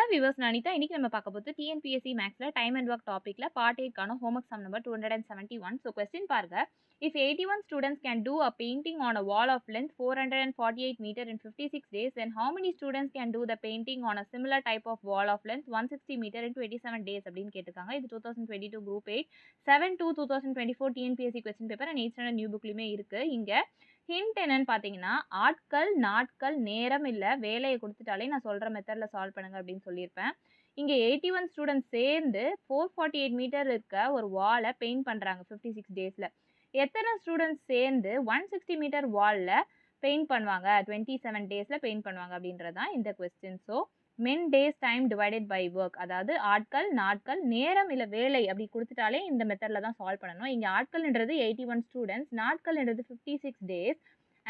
Hello viewers, நான் அனிதா. இன்னைக்கு நம்ம பார்க்க போகிறது டிஎன்பிஎஸ்சி மேக்ஸில் டைம் அண்ட் ஒர்க் டாப்பிக்கில் பார்ட் 8க்கான homework sum number 271. So question பாருங்க. If 81 students can do a painting on a wall of length 448 meter in 56 days, then how many students can do the painting on a similar type of wall of length 160 meter in 27 days அப்படின்னு கேட்டிருக்காங்க. இது 2022 group 8 7/2/2024 TNPSC question paper and 8th standard new புக்லையுமே இருக்குது. இங்கே hint என்னன்னு பார்த்தீங்கன்னா, ஆட்கள், நாட்கள், நேரம் இல்ல வேலைய குடுத்துட்டாலே நான் சொல்ற மெத்தட்ல சால்வ் பண்ணுங்க அப்படின்னு சொல்லியிருப்பேன். இங்க 81 ஸ்டூடண்ட்ஸ் சேர்ந்து 448 மீட்டர் இருக்க ஒரு வால பெயிண்ட் பண்றாங்க 56 டேஸ்ல. எத்தனை ஸ்டூடண்ட்ஸ் சேர்ந்து 160 மீட்டர் வால்ல பெயிண்ட் பண்ணுவாங்க 27 டேஸ்ல பெயிண்ட் பண்ணுவாங்க அப்படின்றது தான் இந்த question. So men days time divided by work, அதாவது ஆட்கள், நாட்கள், நேரம் இல்ல வேலை அப்படி கொடுத்துட்டாலே இந்த மெத்தட்ல தான் சால்வ் பண்ணணும். இங்க ஆட்கள்ன்றது 81 ஸ்டூடெண்ட்ஸ், நாட்கள்ன்றது 56 டேஸ்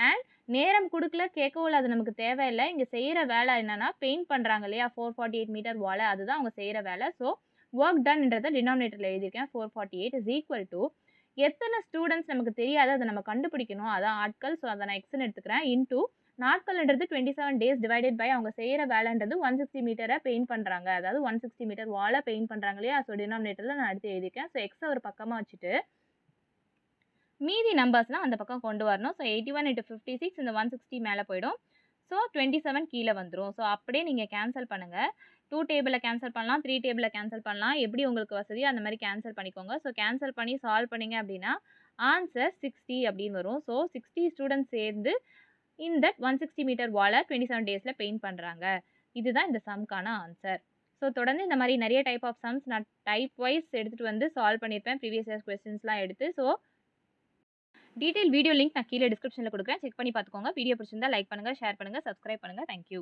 அண்ட் நேரம் கொடுக்கல, கேட்கவும் இல்லை, அது நமக்கு தேவையில்லை. இங்கே செய்கிற வேலை என்னன்னா பெயிண்ட் பண்ணுறாங்க இல்லையா 448 மீட்டர் வால், அதுதான் அவங்க செய்கிற வேலை. ஸோ ஒர்க் டன்ன்றதை டினாமினேட்டரில் எழுதியிருக்கேன். 448 இஸ் ஈக்குவல் டு எத்தனை ஸ்டூடெண்ட்ஸ் நமக்கு தெரியாது, அதை நம்ம கண்டுபிடிக்கணும், அதான் ஆட்கள். ஸோ அதை நான் எக்ஸ்ன்னு எடுத்துக்கிறேன். இன்டூ நாட்கள்ன்றது 27 டேஸ் டிவைடட் பை அவங்க செய்கிற வேலைன்றது 160 மீட்டரை பெயிண்ட் பண்ணுறாங்க, அதாவது 160 மீட்டர் வாலை பெயிண்ட் பண்ணுறாங்க இல்லையா. ஸோ டினாமினேட்டரில் நான் எடுத்து எழுதியிருக்கேன். ஸோ எக்ஸை ஒரு பக்கமாக வச்சுட்டு மீதி நம்பர்ஸ்லாம் அந்த பக்கம் கொண்டு வரணும். ஸோ 81 × 56 இந்த 160 மேலே போயிடும். ஸோ 27 கீழே வந்துடும். ஸோ அப்படியே நீங்கள் கேன்சல் பண்ணுங்கள். 2 டேபிளில் கேன்சல் பண்ணலாம், 3 டேபிளில் கேன்சல் பண்ணலாம், எப்படி உங்களுக்கு வசதியோ அந்த மாதிரி கேன்சல் பண்ணிக்கோங்க. ஸோ கேன்சல் பண்ணி சால்வ் பண்ணிங்க அப்படின்னா ஆன்சர் 60 அப்படின்னு வரும். ஸோ 60 ஸ்டூடெண்ட்ஸ் சேர்ந்து இந்த 160 மீட்டர் வாலை 27 டேஸில் பெயிண்ட் பண்ணுறாங்க. இதுதான் இந்த சம்க்கான ஆன்சர். ஸோ தொடர்ந்து இந்த மாதிரி நிறைய டைப் ஆஃப் சம்ஸ் நான் டைப் வைஸ் எடுத்துகிட்டு வந்து சால்வ் பண்ணியிருப்பேன், ப்ரீவியஸ் இயர்ஸ் கொஸ்டின்ஸ்லாம் எடுத்து. ஸோ டீட்டெயில் வீடியோ லிங்க் நான் கீழே டிஸ்கிரிப்ஷனில் கொடுக்குறேன், செக் பண்ணி பார்த்துக்கோங்க. வீடியோ பிடிச்சிருந்தா லைக் பண்ணுங்கள், ஷேர் பண்ணுங்கள், சப்ஸ்கிரைப் பண்ணுங்கள். தேங்க்யூ.